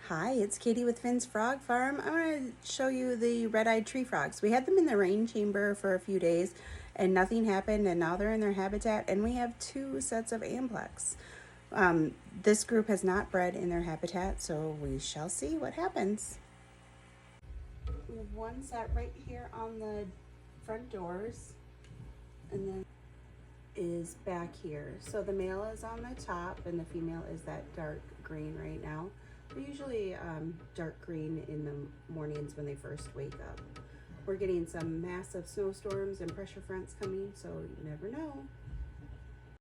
Hi, it's Katie with Finn's Frog Farm. I'm going to show you the red-eyed tree frogs. We had them in the rain chamber for a few days and nothing happened, and now they're in their habitat and we have 2 sets of amplex. This group has not bred in their habitat, so we shall see what happens. We have one set right here on the front doors and then is back here. So the male is on the top and the female is that dark green right now. They're usually dark green in the mornings when they first wake up. We're getting some massive snowstorms and pressure fronts coming, so you never know.